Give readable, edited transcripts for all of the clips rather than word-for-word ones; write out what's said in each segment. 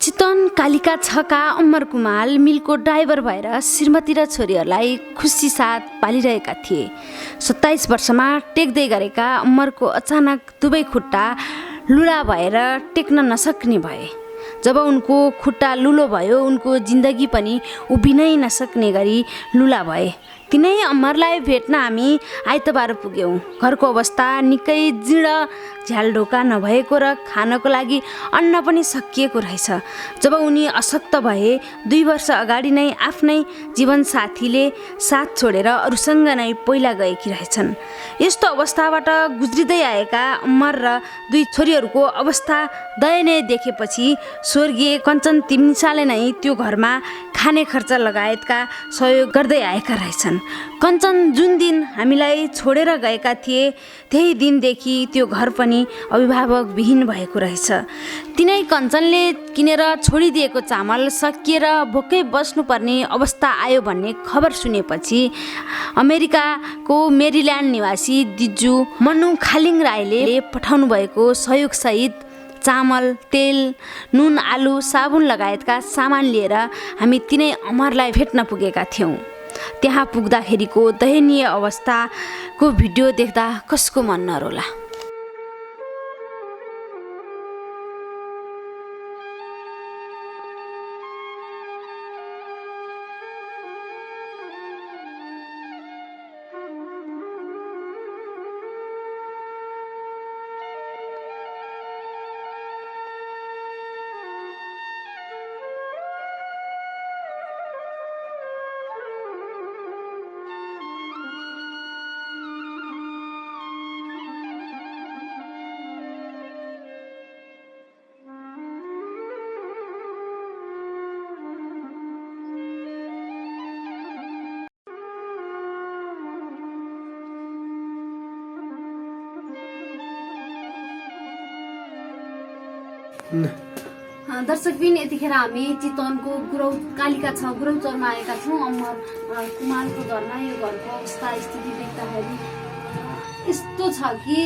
चितवन कालिका छका अमर कुमाल मिलको ड्राइभर भएर श्रीमती र छोरीहरूलाई खुसी साथ पालिरहेका थिए। 27 वर्षमा टेक्दै गरेका अमरको अचानक दुवै खुट्टा लुला भएर टेक्न नसक्ने भए। जब उनको खुट्टा लुलो भयो उनको जिन्दगी पनि उभिनै नसक्ने गरी लुला भए। तिनै अमरलाई भेट्न हामी आइतबार पुग्यौँ। घरको अवस्था निकै जीर्ण, झ्यालढोका नभएको र खानको लागि अन्न पनि सकिएको रहेछ। जब उनी अशक्त भए 2 वर्ष अगाडि नै आफ्नै जीवनसाथीले साथ छोडेर अरूसँग नै पहिला गएकी रहेछन्। यस्तो अवस्थाबाट गुज्रिँदै आएका अमर र 2 छोरीहरूको अवस्था दयनीय देखेपछि स्वर्गीय कञ्चन तिम्साले नै त्यो घरमा खाने खर्च लगायतका सहयोग गर्दै आएका रहेछन्। कञ्चन जुन दिन हामीलाई छोडेर गएका थिए त्यही दिनदेखि त्यो घर पनि अभिभावकविहीन भएको रहेछ। तिनै कञ्चनले किनेर छोडिदिएको चामल सकिएर भोकै बस्नुपर्ने अवस्था आयो भन्ने खबर सुनेपछि अमेरिकाको मेरील्यान्ड निवासी दिजु मनु खालिङ राईले पठाउनु भएको सहयोगसहित चामल, तेल, नुन, आलु, साबुन लगायतका सामान लिएर हामी तिनै अमरलाई भेट्न पुगेका थियौँ। त्यहाँ पुग्दाखेरिको दयनीय अवस्थाको भिडियो देख्दा कसको मन नरोला। दर्शकबिन यतिखेर हामी चितवनको कालिका छ गुरौचरमा आएका छौँ। अमर कुमारको घरमा यो घरको अवस्था स्थिति देख्दाखेरि यस्तो छ कि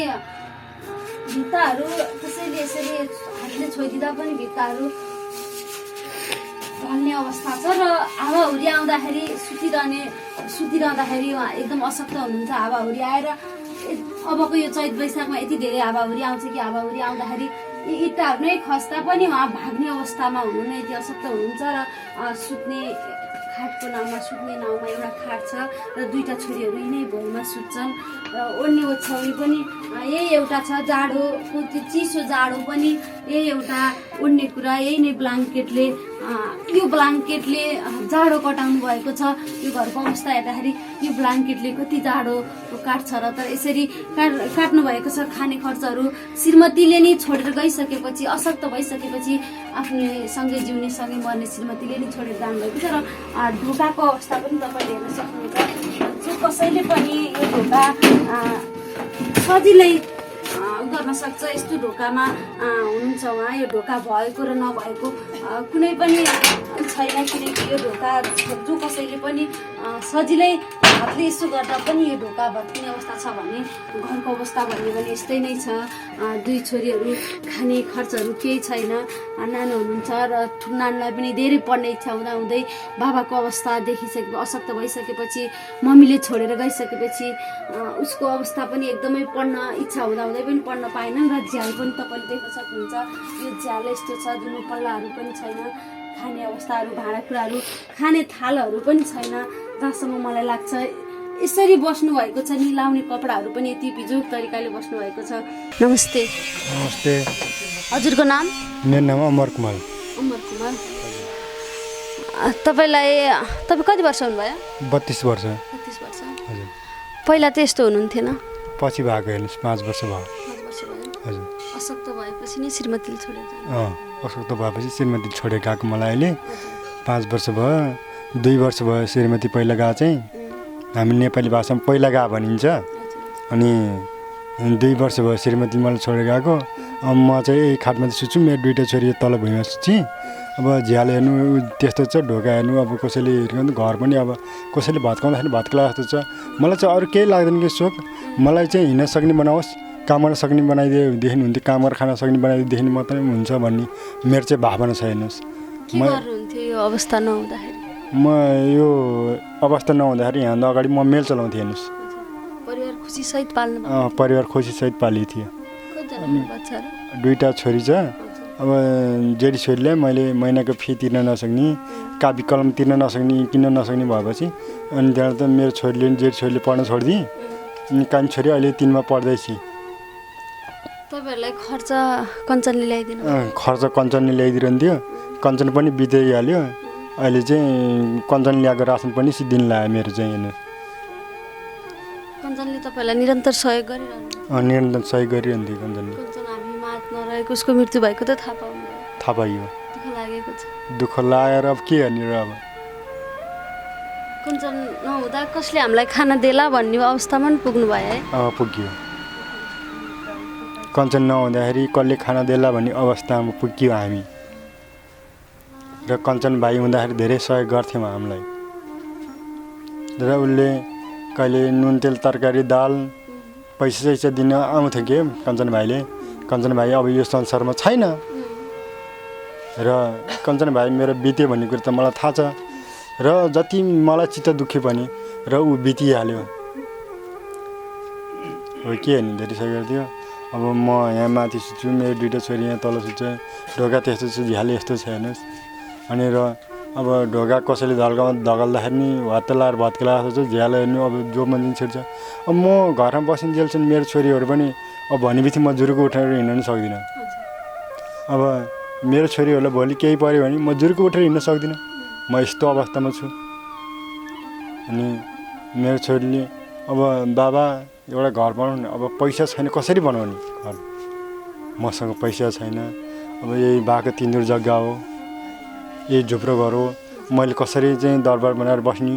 भित्ताहरू कसैले यसरी हातले छोइदिँदा पनि भित्ताहरू ढल्ने अवस्था छ र हावाहुरी आउँदाखेरि सुतिरहँदाखेरि उहाँ एकदम अशक्त हुनुहुन्छ। हावाहुरी आएर अबको यो चैत वैशाखमा यति धेरै हावाहुरी आउँछ कि हावाहुरी आउँदाखेरि इँटाहरू नै खस्दा पनि उहाँ भाग्ने अवस्थामा हुनु नै यति अशक्त हुनुहुन्छ र सुत्ने खाटको नाउँमा एउटा खाट छ र 2टा छोरीहरू यिनै भुइँमा सुत्छन् र ओड्ने ओछ्याउनी पनि यही एउटा छ। जाडोको त्यो चिसो जाडो पनि यही एउटा ओड्ने कुरा, यही नै ब्ल्याङ्केटले जाडो कटाउनु भएको छ। यो घरको अवस्था हेर्दाखेरि यो ब्ल्याङ्केटले कति जाडो काट्छ र तर यसरी काट्नु भएको छ। खाने खर्चहरू श्रीमतीले नै छोडेर गइसकेपछि, अशक्त भइसकेपछि आफ्नो सँगै जिउने सँगै मर्ने श्रीमतीले नै छोडेर जानुभएको छ र ढोकाको अवस्था पनि तपाईँले हेर्न सक्नुहुन्छ। जो कसैले पनि यो ढोका सजिलै गर्न सक्छ। यस्तो ढोकामा हुनुहुन्छ उहाँ। यो ढोका भएको र नभएको कुनै पनि छैन, किनकि यो ढोका जो कसैले पनि सजिलै हातले यसो गर्दा पनि यो ढोका भत्किने अवस्था छ भने घरको अवस्था भन्यो भने यस्तै नै छ। 2 छोरीहरू खाने खर्चहरू केही छैन, नानो हुनुहुन्छ र नानीलाई पनि धेरै पढ्ने इच्छा हुँदै बाबाको अवस्था देखिसकेपछि, अशक्त भइसकेपछि, मम्मीले छोडेर गइसकेपछि उसको अवस्था पनि एकदमै पढ्न इच्छा हुँदै पनि पढ्न पाएनन् र झ्याल पनि तपाईँले देख्न सक्नुहुन्छ। यो झ्याल यस्तो छ, जुन पल्लाहरू पनि छैन, खाने अवस्थाहरू, भाँडाकुँडाहरू, खाने थालहरू पनि छैन। जहाँसम्म मलाई लाग्छ यसरी बस्नु भएको छ नि, लाउने कपडाहरू पनि यति बिजोग तरिकाले बस्नु भएको छ। नमस्ते। नमस्ते। हजुरको नाम? मेरो नाम अमर कुमार। अमर कुमार। तपाईँ कति वर्ष हुनुभयो? 32 वर्ष। 32 वर्ष। हजुर। पहिला त यस्तो हुनुहुन्थेन? पछि भएको हेर्नुहोस् 5 वर्ष भयो। 5 वर्ष भयो। हजुर। अशक्त भएपछि नि श्रीमतीले छोडेर जानु? अशक्त भएपछि श्रीमती छोडेर गएको मलाई अहिले 5 वर्ष भयो। 2 वर्ष भयो श्रीमती पहिला गएको चाहिँ। हामी नेपाली भाषामा पहिला गएको भनिन्छ। अनि 2 वर्ष भयो श्रीमती मलाई छोडेर गएको। म चाहिँ यही खाटमा सुत्छु, मेरो 2टा छोरी तल भुइँमा सुत्छ। अब झ्याल हेर्नु त्यस्तो छ, ढोका हेर्नु अब कसैले हेर्नु, घर पनि अब कसैले भत्काउँदाखेरि भत्कला जस्तो छ। मलाई चाहिँ अरू केही लाग्दैन कि सोख, मलाई चाहिँ हिँड्न सक्ने बनाओस्, काम गर्न सक्ने बनाइदिएदेखि हुन्थ्यो, काम गरेर खान सक्ने बनाइदिएदेखि मात्रै हुन्छ भन्ने मेरो चाहिँ भावना छ। हेर्नुहोस्, के गर्नुहुन्थ्यो यो अवस्था नहुँदाखेरि? म यो अवस्था नहुँदाखेरि यहाँभन्दा अगाडि म मेल चलाउँथेँ। हेर्नुहोस्, परिवार खुसीसहित पाल्नु? परिवार खुसीसहित पालेको थियो। दुईवटा छोरी छ। अब जेठी छोरीलाई मैले महिनाको फी तिर्न नसक्ने, कापी कलम तिर्न नसक्ने, किन्न नसक्ने भएपछि अनि त्यहाँबाट त मेरो छोरीले जेठी छोरीले पढ्न छोडिदिएँ। अनि कान्छी छोरी अहिले 3मा पढ्दैछ। तपाईँहरूलाई खर्च कञ्चनले ल्याइदिनु? खर्च कञ्चनले ल्याइदिरहन्थ्यो। कञ्चन पनि बिताइहाल्यो। अहिले चाहिँ कञ्चन ल्याएको रासन पनि दिन लाग्यो मेरो चाहिँ। हेर्नु, कञ्चनले तपाईँलाई निरन्तर सहयोग गरिरहनु? निरन्तर सहयोग गरिरहन्थ्यो कञ्चनले। कञ्चन हामी माझ नरहेको उसको मृत्यु भएको त थाहा पाउनु? थाहा पाइयो। दुःख लागेको छ? दुःख लागेर अब के गर्ने र। अब कञ्चन नहुँदा कसले हामीलाई खाना देला भन्ने अवस्थामा पनि पुग्नु भयो है? पुग्यो। कञ्चन नहुँदाखेरि कसले खाना देला भन्ने अवस्थामा पुग्यो हामी। र कञ्चन भाइ हुँदाखेरि धेरै सहयोग गर्थ्यौँ हामीलाई। र उसले कहिले नुन तेल तरकारी दाल पैसा दिन आउँथ्यो के कञ्चन भाइले। कञ्चन भाइ अब यो संसारमा छैन। र कञ्चन भाइ मेरो बित्यो भन्ने कुरो त मलाई थाहा छ। र जति मलाई चित्त दुख्यो पनि र ऊ बितिहाल्यो। अब के हेर्ने, धेरै सहयोग गर्थ्यो। अब म यहाँ माथि सुत्छु, मेरो दुईवटा छोरी यहाँ तल सुत्छ। ढोका त्यस्तो छ, झ्याले यस्तो छ। हेर्नुहोस्, अनि र अब ढोका कसैले धगल्दाखेरि नि हात लाएर भत्केला जस्तो छ। झ्यालो हेर्नु, अब जो मान्छे छिर्छ। अब म घरमा बसिन्जेलसम्म मेरो छोरीहरू पनि अब भनेपछि म जुरुको उठाएर हिँड्न पनि सक्दिनँ। अब मेरो छोरीहरूलाई भोलि केही पऱ्यो भने म जुरुको उठेर हिँड्न सक्दिनँ। म यस्तो अवस्थामा छु। अनि मेरो छोरीले अब बाबा एउटा घर बनाउनु, अब पैसा छैन, कसरी बनाउने घर? मसँग पैसा छैन। अब यही बाको 3 दुर जग्गा हो, यही झुप्रो घर हो, मैले कसरी चाहिँ दरबार बनाएर बस्ने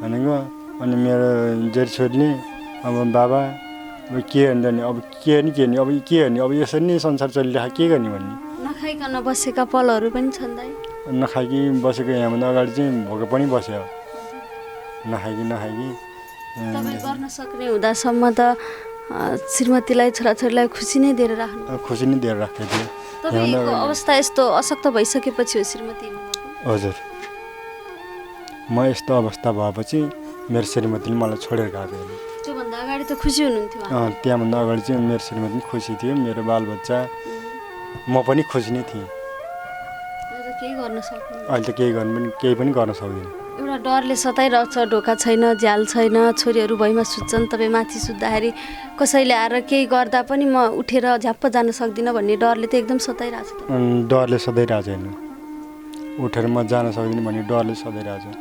भनेको। अनि मेरो जेठी छोरीले अब बाबा अब के हेर्ने नि, अब के हेर्ने अब के हेर्ने, अब यसरी नै संसार चलिरहेको, के गर्ने भन्ने। नखाइकन बसेका पलहरू पनि छन् दाइ? नखाइकि बसेको यहाँभन्दा अगाडि चाहिँ भोक पनि बस्यो। नखाइकि तपाईँ गर्न सक्ने हुँदासम्म त श्रीमतीलाई छोराछोरीलाई खुसी नै दिएर राख्नु? खुसी नै दिएर राखेको थिएँ। तपाईँको अवस्था यस्तो अशक्त भइसकेपछि हो श्रीमती? हजुर, म यस्तो अवस्था भएपछि मेरो श्रीमतीले मलाई छोडेर गएको। त्योभन्दा अगाडि त खुसी हुनुहुन्थ्यो? त्यहाँभन्दा अगाडि चाहिँ मेरो श्रीमती पनि खुसी थियो, मेरो बालबच्चा, म पनि खुसी नै थिएँ। अहिले त केही पनि गर्न सक्दिनँ। एउटा डरले सताइरहेको छ, ढोका छैन, झ्याल छैन, छोरीहरू भुइँमा सुत्छन्, तपाईँ माथि सुत्दाखेरि कसैले आएर केही गर्दा पनि म उठेर झ्याप्प जान सक्दिनँ भन्ने डरले त एकदम सताइरहेको छ। डरले सताइरहेको छ। हेर्नु, उठेर म जान सक्दिनँ भन्ने डरले सताइरहेको छ।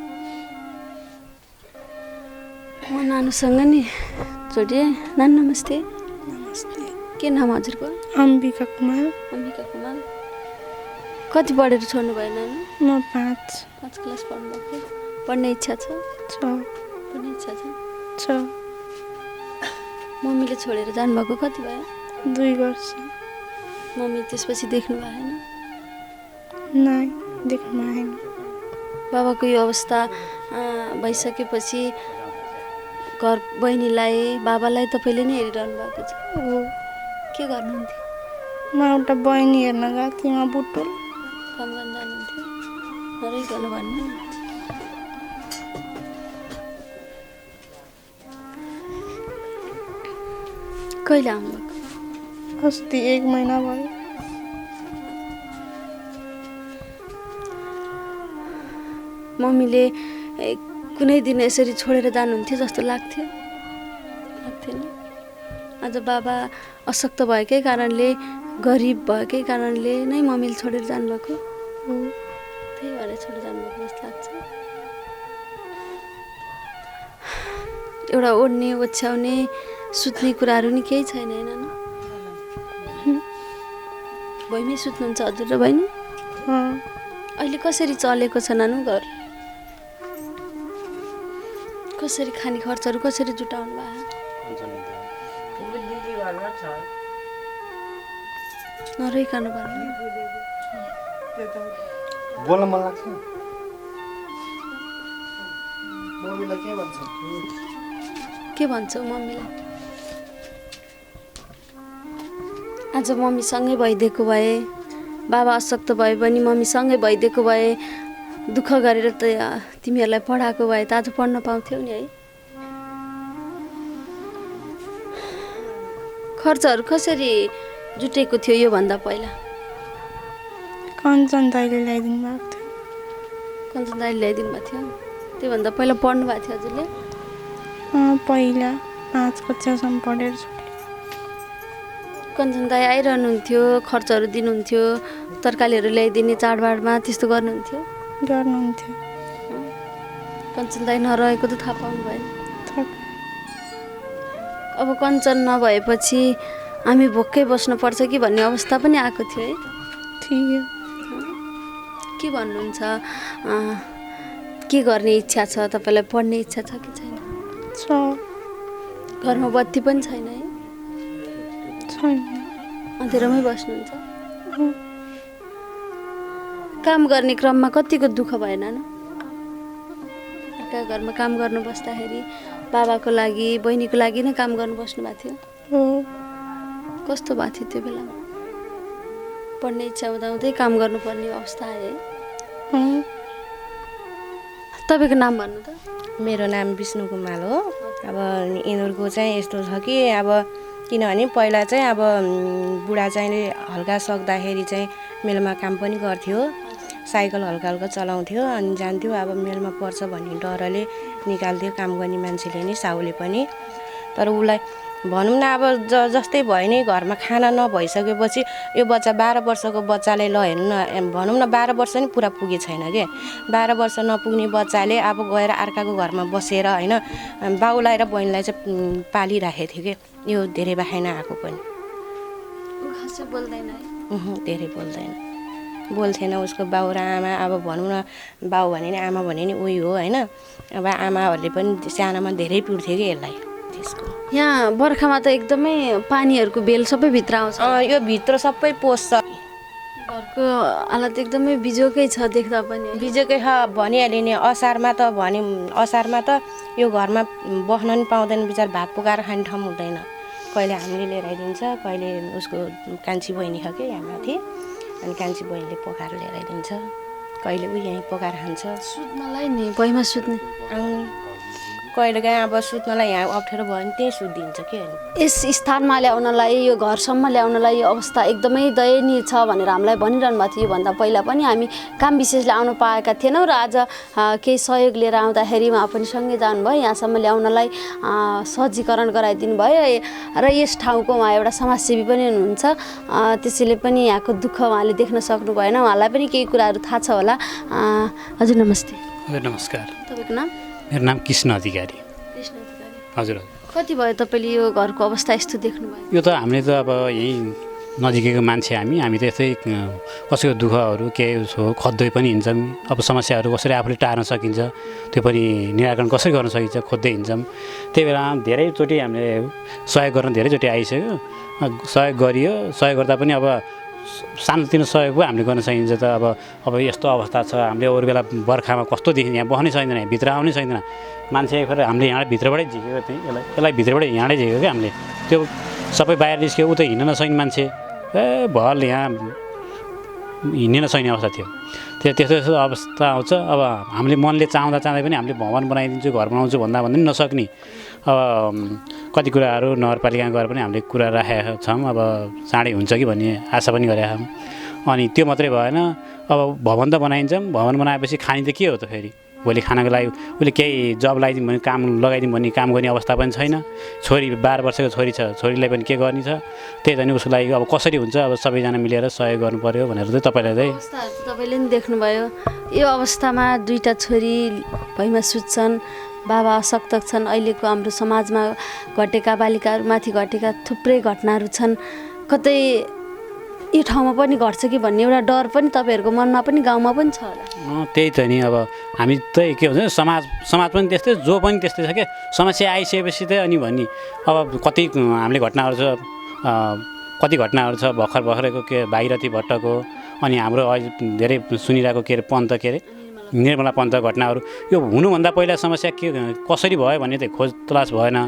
म नानुसँग नि जोडिएँ। नानु नमस्ते। नमस्ते। के नाम हजुरको? अम्बिका कुमार। अम्बिका कुमार। कति पढेर छोड्नु भयो नानु? म 5 क्लास पढ्नु भएको? पढ्ने इच्छा छ? पढ्ने इच्छा छ? मम्मीले छोडेर जानुभएको कति भयो? 2 वर्ष। मम्मी त्यसपछि देख्नु भएन? नै, देख्नु भएन। बाबाको यो अवस्था भइसकेपछि घर बहिनीलाई बाबालाई तपाईँले नै हेरिरहनु भएको छ? हो। के गर्नुहुन्थ्यो? म एउटा बहिनी हेर्न गएको थिएँ, म बुटुल काम गर्न जानुहुन्थ्यो? नरहिकन भन्नु न। कहिले आउनुभएको? अस्ति 1 महिना भयो। मम्मीले कुनै दिन यसरी छोडेर जानुहुन्थ्यो जस्तो लाग्थ्यो? लाग्थेन? आज बाबा अशक्त भएकै कारणले, गरिब भएकै कारणले नै मम्मीले छोडेर जानुभएको? त्यही भएर छोडेर जानुभएको जस्तो लाग्छ। एउटा ओढ्ने, ओछ्याउने, सुत्ने कुराहरू नि केही छैन होइन? भुइँमै सुत्नुहुन्छ हजुर र बहिनी? अहिले कसरी चलेको छ नानु घर? कसरी खाने खर्चहरू कसरी जुटाउनु भयो? नरहिकन भन्नु। बोल्न मन लाग्छ। मम्मीलाई के भन्छौ मम्मीलाई? आज मम्मीसँगै भइदिएको भए, बाबा अशक्त भए पनि मम्मीसँगै भइदिएको भए, दुःख गरेर त तिमीहरूलाई पढाएको भए त आज पढ्न पाउँथ्यौ नि है। खर्चहरू कसरी जुटेको थियो योभन्दा पहिला? कञ्चन दाइले ल्याइदिनु भएको थियो। कञ्चन दाइले ल्याइदिनु भएको थियो। त्योभन्दा पहिला पढ्नु भएको थियो हजुरले? पहिला 5 कक्षासम्म पढेर छोडेँ। कञ्चन दाइ आइरहनुहुन्थ्यो, खर्चहरू दिनुहुन्थ्यो, तरकारीहरू ल्याइदिने चाडबाडमा त्यस्तो गर्नुहुन्थ्यो? गर्नुहुन्थ्यो। कञ्चन दाइ नरहेको त थाहा पाउनु भयो। थाहा अब कञ्चन नभएपछि हामी भोकै बस्नुपर्छ कि भन्ने अवस्था पनि आएको थियो है। थियो। के भन्नुहुन्छ, के गर्ने इच्छा छ तपाईँलाई? पढ्ने इच्छा छ कि छैन? छ। घरमा बत्ती पनि छैन है? छैन। अँधेरोमै बस्नुहुन्छ? काम गर्ने क्रममा कतिको दुःख भएन न? अर्का घरमा काम गर्नु बस्दाखेरि बाबाको लागि बहिनीको लागि नै काम गर्नु बस्नु भएको थियो? हो। कस्तो भएको थियो त्यो बेलामा? पढ्ने इच्छा हुँदाहुँदै काम गर्नुपर्ने अवस्था आयो है? तपाईँको नाम भन्नु त? मेरो नाम विष्णु कुमाल हो। अब यिनीहरूको चाहिँ यस्तो छ कि अब किनभने पहिला चाहिँ अब बुढा चाहिँ हल्का सक्दाखेरि चाहिँ मेलमा काम पनि गर्थ्यो, साइकल हल्का हल्का चलाउँथ्यो अनि जान्थ्यो। अब मेलमा पर्छ भन्ने डरले निकाल्थ्यो काम गर्ने मान्छेले नि, साउले पनि। तर उसलाई भनौँ न अब जस्तै भयो नि, घरमा खाना नभइसकेपछि यो बच्चा 12 वर्षको बच्चाले ल हेर्नु न, भनौँ न 12 वर्ष नि पुरा पुगे छैन के। 12 वर्ष नपुग्ने बच्चाले अब गएर अर्काको घरमा बसेर होइन बाउलाई र बहिनीलाई चाहिँ पालिराखेको थियो कि। यो धेरै बाखेना आएको पनि। खासै बोल्दैन है? धेरै बोल्दैन, बोल्थेन उसको बाउ र आमा। अब भनौँ न बाउ भने नि आमा भने नि उही हो होइन। अब आमाहरूले पनि सानोमा धेरै पिट्थ्यो कि यसलाई। त्यसको यहाँ बर्खामा त एकदमै पानीहरूको बेल सबै भित्र आउँछ। यो भित्र सबै पोस्छ। घरको हालत एकदमै बिजोकै छ देख्दा पनि। बिजोकै भनिहाल्यो नि। असारमा त यो घरमा बस्न नि पाउँदैन, बिचार भात पकाएर खाने ठाउँ हुँदैन। कहिले हामीले लिएर आइदिन्छ, कहिले उसको कान्छी बहिनी छ कि यहाँ माथि, अनि कान्छी बहिनीले पकाएर लिएर आइदिन्छ, कहिले ऊ यहीँ पकाएर खान्छ। सुत्नलाई नि भुइँमा सुत्ने आउनु कहिले काहीँ अब सुत्नलाई यहाँ अप्ठ्यारो भयो भने त्यहीँ सुत्दिन्छ कि। यस स्थानमा ल्याउनलाई, यो घरसम्म ल्याउनलाई यो अवस्था एकदमै दयनीय छ भनेर हामीलाई भनिरहनु भएको थियो। योभन्दा पहिला पनि हामी काम विशेषले आउनु पाएका थिएनौँ र आज केही सहयोग लिएर आउँदाखेरि उहाँ पनि सँगै जानुभयो। यहाँसम्म ल्याउनलाई सहजीकरण गराइदिनु भयो र यस ठाउँको उहाँ एउटा समाजसेवी पनि हुनुहुन्छ। त्यसैले पनि यहाँको दुःख उहाँले देख्न सक्नु भएन। उहाँलाई पनि केही कुराहरू थाहा छ होला। हजुर नमस्ते। हजुर नमस्कार। तपाईँको नाम? मेरो नाम कृष्ण अधिकारी। कृष्ण अधिकारी। हजुर। कति भयो तपाईँले यो घरको अवस्था यस्तो देख्नुभयो? यो त हामीले त अब यहीँ नजिकैको मान्छे हामी त यस्तै कसैको दुःखहरू के खोज्दै पनि हिँड्छौँ। अब समस्याहरू कसरी आफूले टार्न सकिन्छ त्यो पनि निराकरण कसरी गर्न सकिन्छ खोज्दै हिँड्छौँ। त्यही बेला धेरैचोटि हामीले सहयोग गर्न धेरैचोटि आइसक्यो, सहयोग गरियो। सहयोग गर्दा पनि अब सानोतिनो सहयोग पो हामीले गर्न सकिन्छ त। अब यस्तो अवस्था छ, हामीले अरू बेला बर्खामा कस्तो देखिन्छ, यहाँ बस्नै सकिँदैन, भित्र आउनै सकिँदैन। मान्छे फेरि हामीले यहाँ भित्रबाटै झिकेको थियौँ, यसलाई भित्रबाटै यहाँडै झिकेको क्या हामीले। त्यो सबै बाहिर निस्क्यो, ऊ त हिँड्न नसक्ने मान्छे, भल यहाँ हिँड्न नसक्ने अवस्था थियो। त्यस्तो अवस्था आउँछ। अब हामीले मनले चाहँदा पनि हामीले भवन बनाइदिन्छु, घर बनाउँछु भन्दा पनि नसक्ने। अब कति कुराहरू नगरपालिकामा गएर पनि हामीले कुरा राखेका छौँ। अब चाँडै हुन्छ कि भन्ने आशा पनि गरेका छौँ। अनि त्यो मात्रै भएन, अब भवन त बनाइन्छौँ, भवन बनाएपछि खाने त के हो त? फेरि भोलि खानको लागि उसले केही जब लगाइदिउँ भने, काम लगाइदिउँ भने काम गर्ने अवस्था पनि छैन। छोरी 12 वर्षको छोरी छ, छोरीलाई पनि के गर्ने छ? त्यही त नि उसको लागि अब कसरी हुन्छ? अब सबैजना मिलेर सहयोग गर्नु पऱ्यो भनेर चाहिँ तपाईँलाई अवस्थाहरू त तपाईँले पनि देख्नुभयो। यो अवस्थामा दुईवटा छोरी भुइँमा सुत्छन्, बाबा अशक्त छन्। अहिलेको हाम्रो समाजमा घटेका बालिकाहरूमाथि घटेका थुप्रै घटनाहरू छन्। कतै यो ठाउँमा पनि घट्छ कि भन्ने एउटा डर पनि तपाईँहरूको मनमा पनि गाउँमा पनि छ होला। त्यही त नि। अब हामी त के भन्छ, समाज पनि त्यस्तै, जो पनि त्यस्तै छ क्या। समस्या आइसकेपछि चाहिँ अनि भन्ने अब कति हामीले घटनाहरू छ, कति घटनाहरू छ भर्खरैको के भागीरथी भट्टको, अनि हाम्रो अहिले धेरै सुनिरहेको के अरे पन्त के अरे निर्मला पन्त घटनाहरू यो हुनुभन्दा पहिला समस्या के कसरी भयो भन्ने चाहिँ खोज तलास भएन।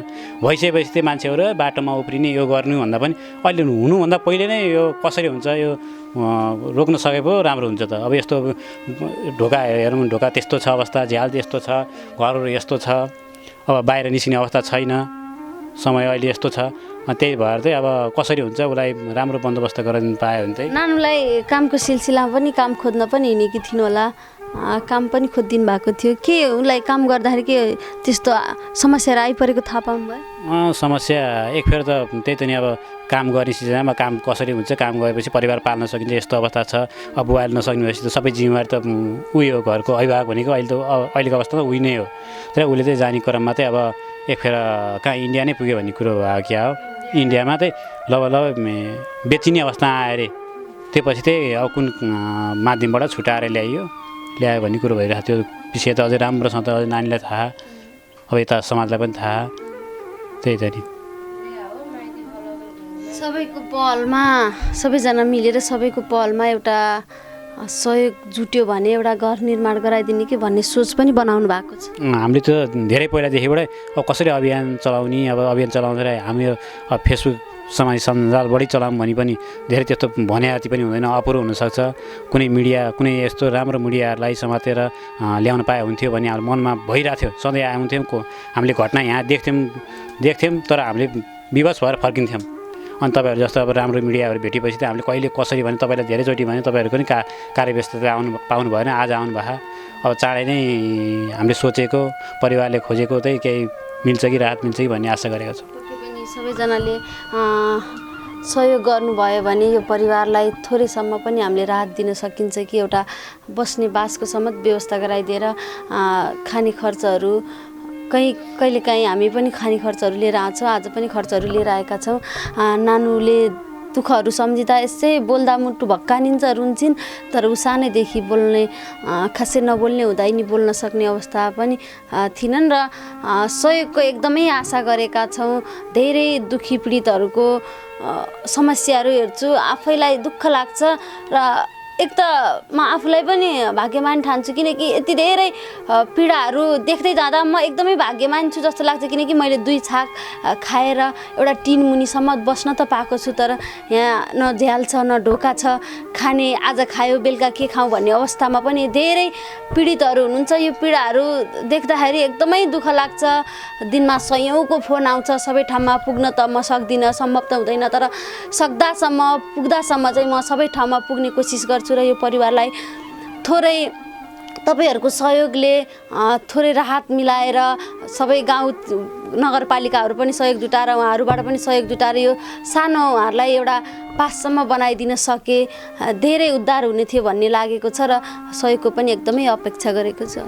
भइसकेपछि त्यो मान्छेहरू बाटोमा उफ्रिने यो गर्नु भन्दा पनि अहिले हुनुभन्दा पहिले नै यो कसरी हुन्छ यो रोक्न सके पो राम्रो हुन्छ त। अब यस्तो ढोका हेरौँ, ढोका त्यस्तो छ अवस्था, झ्याल त्यस्तो छ, घरहरू यस्तो छ, अब बाहिर निस्किने अवस्था छैन, समय अहिले यस्तो छ। त्यही भएर चाहिँ अब कसरी हुन्छ उसलाई राम्रो बन्दोबस्त गराउनु पायो भने चाहिँ। नानुलाई कामको सिलसिलामा पनि काम खोज्न पनि हिँडेकी थिइन् होला, काम पनि खोजिदिनु भएको थियो। के उसलाई काम गर्दाखेरि के त्यस्तो समस्याहरू आइपरेको थाहा पाउनुभयो? समस्या एक फेर त त्यही त नि, अब काम गर्ने सिजनमा काम कसरी हुन्छ, काम गरेपछि परिवार पाल्न सकिन्छ यस्तो अवस्था छ। अब बुहाल्न नसक्ने भएपछि त सबै जिम्मेवारी त उही हो, घरको अभिभावक भनेको अहिलेको अवस्था त उही नै हो। तर उसले चाहिँ जाने क्रममा चाहिँ अब एक फेर कहाँ इन्डिया नै पुग्यो भन्ने कुरो भयो क्या हो। इन्डियामा चाहिँ लब बेचिने अवस्था आयो अरे। त्यसपछि चाहिँ अब कुन माध्यमबाट छुट्याएर ल्यायो भन्ने कुरो भइरहेको थियो। विषय त अझै राम्रोसँग त अझै नानीलाई थाहा, अब यता समाजलाई पनि थाहा। त्यही त नि, सबैको पहलमा सबैजना मिलेर सबैको पहलमा एउटा सहयोग जुट्यो भने एउटा घर निर्माण गराइदिने कि भन्ने सोच पनि बनाउनु भएको छ। हामीले त धेरै पहिलादेखिबाटै अब कसरी अभियान चलाउने, अब अभियान चलाउँदाखेरि हामी फेसबुक समाज सञ्जाल बढी चलाऊँ भने पनि धेरै त्यस्तो भने जति पनि हुँदैन, अपुरो हुनसक्छ। कुनै मिडिया, कुनै यस्तो राम्रो मिडियाहरूलाई समातेर ल्याउन पाए हुन्थ्यो भन्ने हाम्रो मनमा भइरहेको थियो। सधैँ आउँथ्यौँ, हामीले घटना यहाँ देख्थ्यौँ तर हामीले विवश भएर फर्किन्थ्यौँ। अनि तपाईँहरू जस्तो अब राम्रो मिडियाहरू भेटेपछि त हामीले कहिले कसरी भने तपाईँलाई धेरैचोटि भने तपाईँहरूको पनि कार्यव्यस्तता पाउनु भएन, आज आउनु भयो। अब चाँडै नै हामीले सोचेको, परिवारले खोजेको चाहिँ केही मिल्छ कि राहत मिल्छ कि भन्ने आशा गरेका छौँ। सबैजनाले सहयोग गर्नुभयो भने यो परिवारलाई थोरैसम्म पनि हामीले राहत दिन सकिन्छ कि एउटा बस्ने बासको समेत व्यवस्था गराइदिएर खाने खर्चहरू कहिलेकाहीँ हामी पनि खाने खर्चहरू लिएर आउँछौँ, आज पनि खर्चहरू लिएर आएका छौँ। नानुले दुःखहरू सम्झिँदा यसै बोल्दा मुटु भक्कानिन्छ, रुन्छन्, तर ऊ सानैदेखि बोल्ने खासै नबोल्ने हुँदा नि बोल्न सक्ने अवस्था पनि थिएनन् र सहयोगको एकदमै आशा गरेका छौँ। धेरै दुःखी पीडितहरूको समस्याहरू हेर्छु, आफैलाई दुःख लाग्छ र एक त म आफूलाई पनि भाग्यमान ठान्छु, किनकि यति धेरै पीडाहरू देख्दै जाँदा म एकदमै भाग्यमान छु जस्तो लाग्छ। किनकि मैले 2 छाक खाएर एउटा टिन मुनिसम्म बस्न त पाएको छु, तर यहाँ न झ्याल छ न ढोका छ, खाने आज खायो बेलुका के खाउँ भन्ने अवस्थामा पनि धेरै पीडितहरू हुनुहुन्छ। यो पीडाहरू देख्दाखेरि एकदमै दुःख लाग्छ। दिनमा सयौँको फोन आउँछ, सबै ठाउँमा पुग्न त म सक्दिनँ, सम्भव त हुँदैन, तर पुग्दासम्म चाहिँ म सबै ठाउँमा पुग्ने कोसिस गर्छु र यो परिवारलाई थोरै तपाईहरूको सहयोगले थोरै राहत मिलाएर सबै गाउँ नगरपालिकाहरू पनि सहयोग जुटाएर उहाँहरूबाट पनि सहयोग जुटाएर यो सानो उहाँहरूलाई एउटा पाससम्म बनाइदिन सके धेरै उद्धार हुने थियो भन्ने लागेको छ र सहयोगको पनि एकदमै अपेक्षा गरेको छु।